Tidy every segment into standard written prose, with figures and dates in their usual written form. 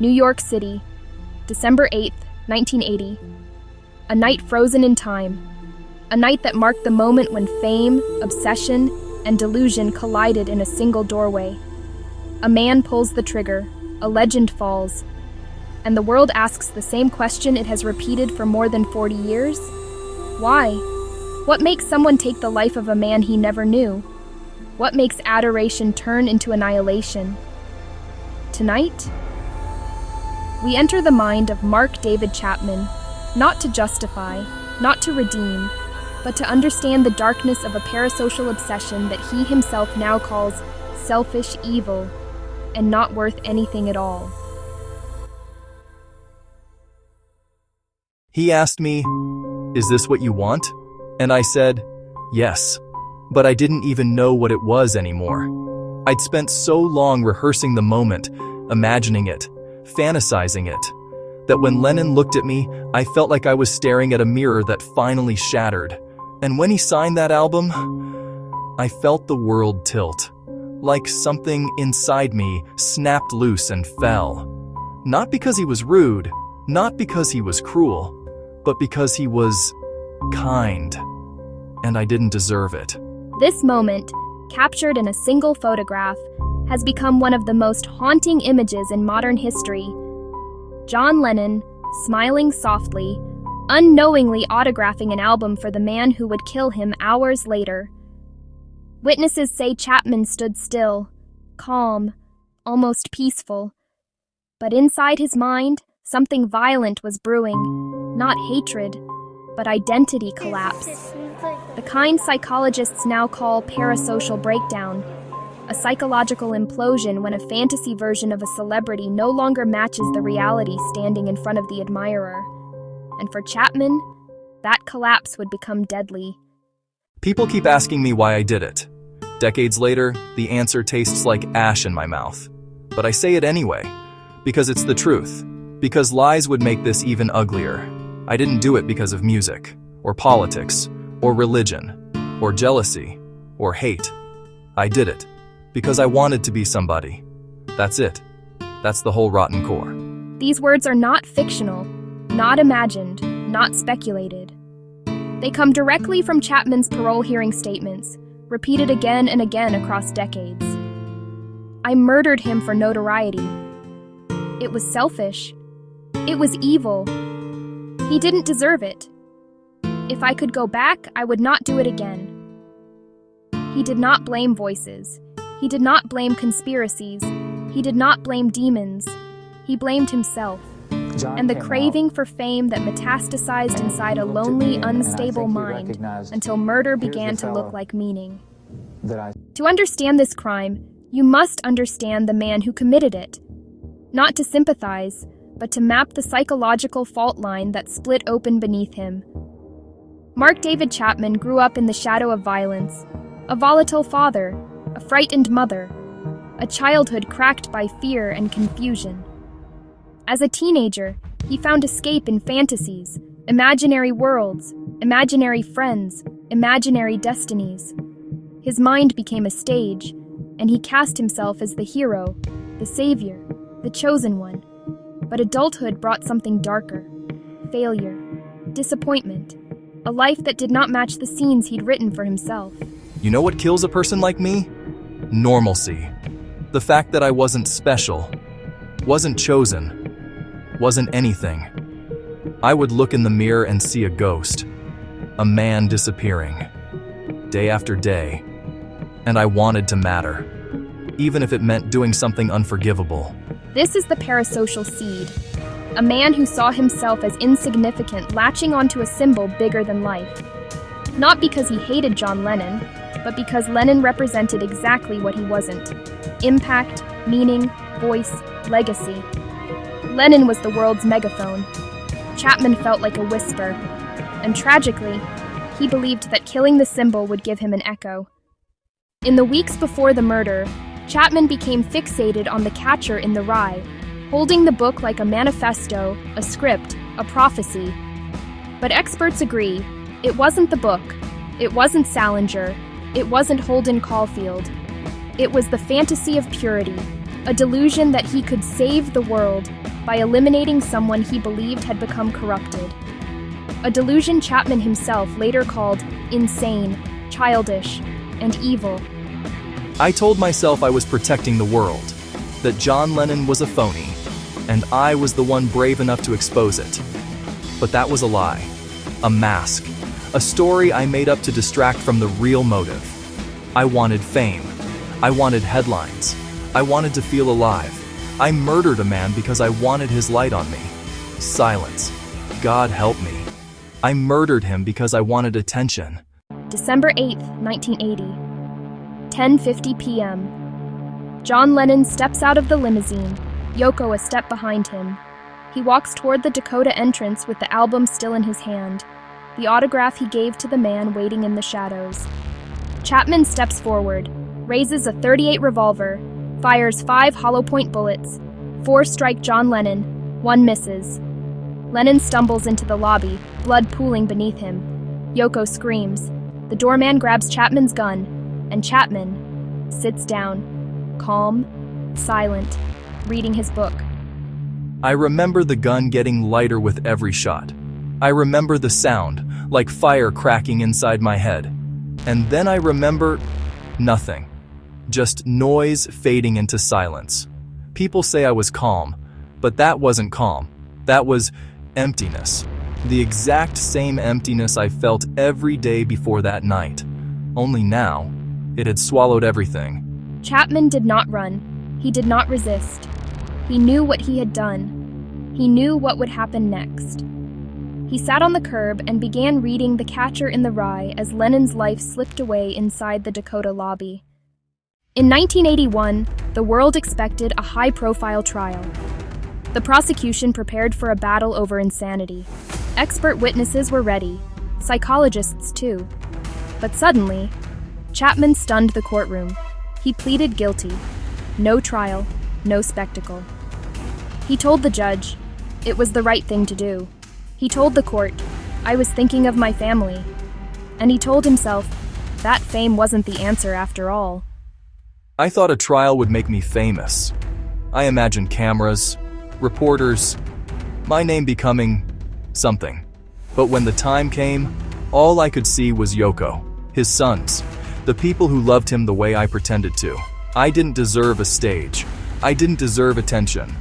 New York City, December 8th, 1980. A night frozen in time. A night that marked the moment when fame, obsession, and delusion collided in a single doorway. A man pulls the trigger, a legend falls, and the world asks the same question it has repeated for more than 40 years. Why? What makes someone take the life of a man he never knew? What makes adoration turn into annihilation? Tonight, we enter the mind of Mark David Chapman, not to justify, not to redeem, but to understand the darkness of a parasocial obsession that he himself now calls selfish evil and not worth anything at all. He asked me, "Is this what you want?" And I said, "Yes." But I didn't even know what it was anymore. I'd spent so long rehearsing the moment, imagining it, fantasizing it, that when Lennon looked at me, I felt like I was staring at a mirror that finally shattered. And when he signed that album, I felt the world tilt, like something inside me snapped loose and fell. Not because he was rude, not because he was cruel, but because he was kind, and I didn't deserve it. This moment, captured in a single photograph, has become one of the most haunting images in modern history. John Lennon, smiling softly, unknowingly autographing an album for the man who would kill him hours later. Witnesses say Chapman stood still, calm, almost peaceful. But inside his mind, something violent was brewing, not hatred, but identity collapse. The kind psychologists now call parasocial breakdown, a psychological implosion when a fantasy version of a celebrity no longer matches the reality standing in front of the admirer. And for Chapman, that collapse would become deadly. People keep asking me why I did it. Decades later, the answer tastes like ash in my mouth. But I say it anyway, because it's the truth. Because lies would make this even uglier. I didn't do it because of music, or politics, or religion, or jealousy, or hate. I did it because I wanted to be somebody. That's it. That's the whole rotten core. These words are not fictional, not imagined, not speculated. They come directly from Chapman's parole hearing statements, repeated again and again across decades. I murdered him for notoriety. It was selfish. It was evil. He didn't deserve it. If I could go back, I would not do it again. He did not blame voices. He did not blame conspiracies. He did not blame demons. He blamed himself. And the craving for fame that metastasized inside a lonely, unstable mind until murder began to look like meaning. To understand this crime, you must understand the man who committed it. Not to sympathize, but to map the psychological fault line that split open beneath him. Mark David Chapman grew up in the shadow of violence, a volatile father, a frightened mother, a childhood cracked by fear and confusion. As a teenager, he found escape in fantasies, imaginary worlds, imaginary friends, imaginary destinies. His mind became a stage, and he cast himself as the hero, the savior, the chosen one. But adulthood brought something darker: failure, disappointment, a life that did not match the scenes he'd written for himself. You know what kills a person like me? Normalcy. The fact that I wasn't special, wasn't chosen, wasn't anything. I would look in the mirror and see a ghost, a man disappearing, day after day. And I wanted to matter, even if it meant doing something unforgivable. This is the parasocial seed. A man who saw himself as insignificant latching onto a symbol bigger than life. Not because he hated John Lennon, but because Lennon represented exactly what he wasn't: impact, meaning, voice, legacy. Lennon was the world's megaphone. Chapman felt like a whisper. And tragically, he believed that killing the symbol would give him an echo. In the weeks before the murder, Chapman became fixated on the catcher in the rye, holding the book like a manifesto, a script, a prophecy. But experts agree, it wasn't the book, it wasn't Salinger, it wasn't Holden Caulfield. It was the fantasy of purity, a delusion that he could save the world, by eliminating someone he believed had become corrupted. A delusion Chapman himself later called insane, childish, and evil. I told myself I was protecting the world, that John Lennon was a phony, and I was the one brave enough to expose it. But that was a lie, a mask, a story I made up to distract from the real motive. I wanted fame. I wanted headlines. I wanted to feel alive. I murdered a man because I wanted his light on me. Silence. God help me. I murdered him because I wanted attention. December 8th, 1980. 10:50 p.m. John Lennon steps out of the limousine, Yoko a step behind him. He walks toward the Dakota entrance with the album still in his hand, the autograph he gave to the man waiting in the shadows. Chapman steps forward, raises a .38 revolver, fires 5 hollow-point bullets. 4 strike John Lennon, 1 misses. Lennon stumbles into the lobby, blood pooling beneath him. Yoko screams. The doorman grabs Chapman's gun, and Chapman sits down, calm, silent, reading his book. I remember the gun getting lighter with every shot. I remember the sound, like fire cracking inside my head. And then I remember nothing. Just noise fading into silence. People say I was calm, but that wasn't calm. That was emptiness. The exact same emptiness I felt every day before that night. Only now, it had swallowed everything. Chapman did not run. He did not resist. He knew what he had done. He knew what would happen next. He sat on the curb and began reading The Catcher in the Rye as Lennon's life slipped away inside the Dakota lobby. In 1981, the world expected a high-profile trial. The prosecution prepared for a battle over insanity. Expert witnesses were ready, psychologists too. But suddenly, Chapman stunned the courtroom. He pleaded guilty. No trial, no spectacle. He told the judge, it was the right thing to do. He told the court, I was thinking of my family. And he told himself, that fame wasn't the answer after all. I thought a trial would make me famous. I imagined cameras, reporters, my name becoming something. But when the time came, all I could see was Yoko, his sons, the people who loved him the way I pretended to. I didn't deserve a stage. I didn't deserve attention.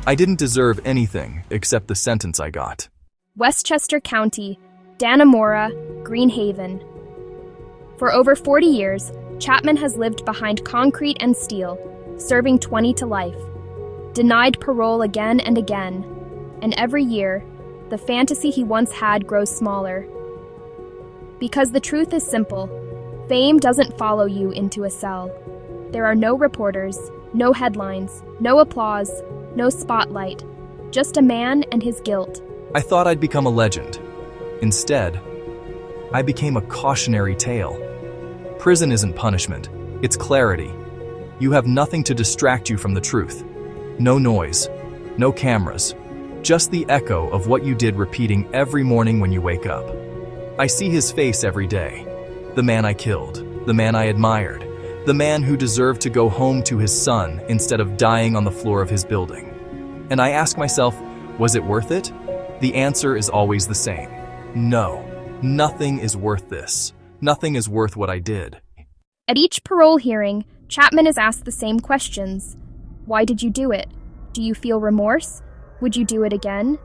I didn't deserve anything except the sentence I got. Westchester County, Dannemora, Greenhaven. For over 40 years, Chapman has lived behind concrete and steel, serving 20 to life. Denied parole again and again, and every year, the fantasy he once had grows smaller. Because the truth is simple, fame doesn't follow you into a cell. There are no reporters, no headlines, no applause, no spotlight, just a man and his guilt. I thought I'd become a legend. Instead, I became a cautionary tale. Prison isn't punishment, it's clarity. You have nothing to distract you from the truth. No noise, no cameras, just the echo of what you did repeating every morning when you wake up. I see his face every day. The man I killed, the man I admired, the man who deserved to go home to his son instead of dying on the floor of his building. And I ask myself, was it worth it? The answer is always the same. No, nothing is worth this. Nothing is worth what I did. At each parole hearing, Chapman is asked the same questions. Why did you do it? Do you feel remorse? Would you do it again?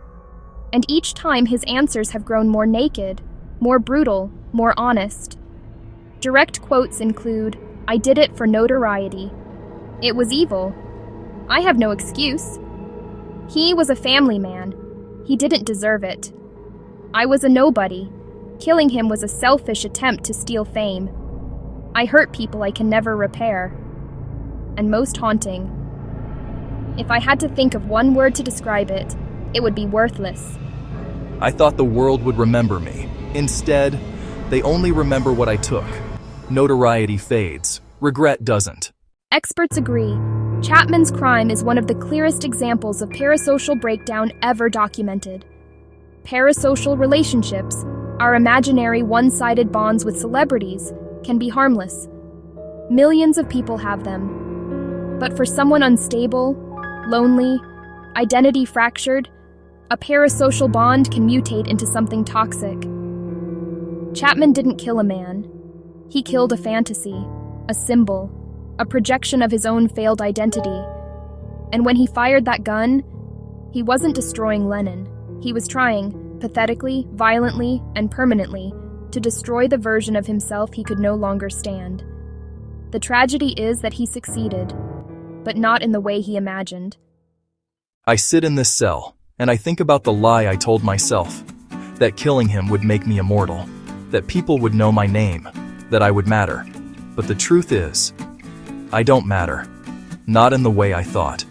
And each time his answers have grown more naked, more brutal, more honest. Direct quotes include, I did it for notoriety. It was evil. I have no excuse. He was a family man. He didn't deserve it. I was a nobody. Killing him was a selfish attempt to steal fame. I hurt people I can never repair. And most haunting, if I had to think of one word to describe it, it would be worthless. I thought the world would remember me. Instead, they only remember what I took. Notoriety fades. Regret doesn't. Experts agree. Chapman's crime is one of the clearest examples of parasocial breakdown ever documented. Parasocial relationships, our imaginary one-sided bonds with celebrities, can be harmless. Millions of people have them. But for someone unstable, lonely, identity fractured, a parasocial bond can mutate into something toxic. Chapman didn't kill a man. He killed a fantasy, a symbol, a projection of his own failed identity. And when he fired that gun, he wasn't destroying Lennon. He was trying, pathetically, violently, and permanently, to destroy the version of himself he could no longer stand. The tragedy is that he succeeded, but not in the way he imagined. I sit in this cell, and I think about the lie I told myself, that killing him would make me immortal, that people would know my name, that I would matter. But the truth is, I don't matter. Not in the way I thought.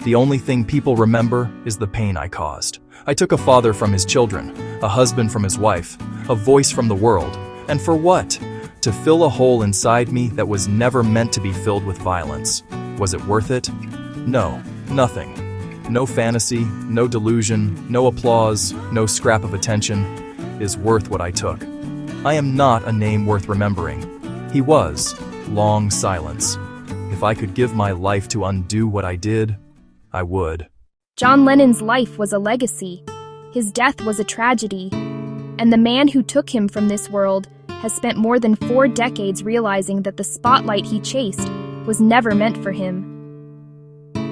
The only thing people remember is the pain I caused. I took a father from his children, a husband from his wife, a voice from the world. And for what? To fill a hole inside me that was never meant to be filled with violence. Was it worth it? No, nothing. No fantasy, no delusion, no applause, no scrap of attention is worth what I took. I am not a name worth remembering. He was long silence. If I could give my life to undo what I did, I would. John Lennon's life was a legacy. His death was a tragedy. And the man who took him from this world has spent more than 4 decades realizing that the spotlight he chased was never meant for him.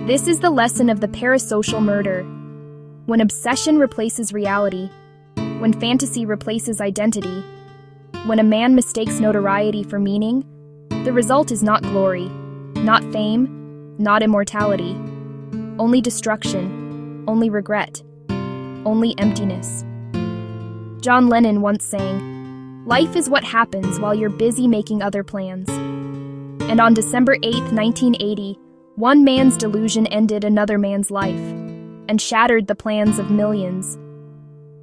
This is the lesson of the parasocial murder. When obsession replaces reality, when fantasy replaces identity, when a man mistakes notoriety for meaning, the result is not glory, not fame, not immortality. Only destruction, only regret, only emptiness. John Lennon once sang, "Life is what happens while you're busy making other plans." And on December 8, 1980, one man's delusion ended another man's life and shattered the plans of millions.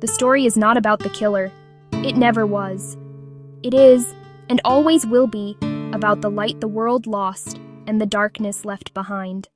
The story is not about the killer. It never was. It is, and always will be, about the light the world lost and the darkness left behind.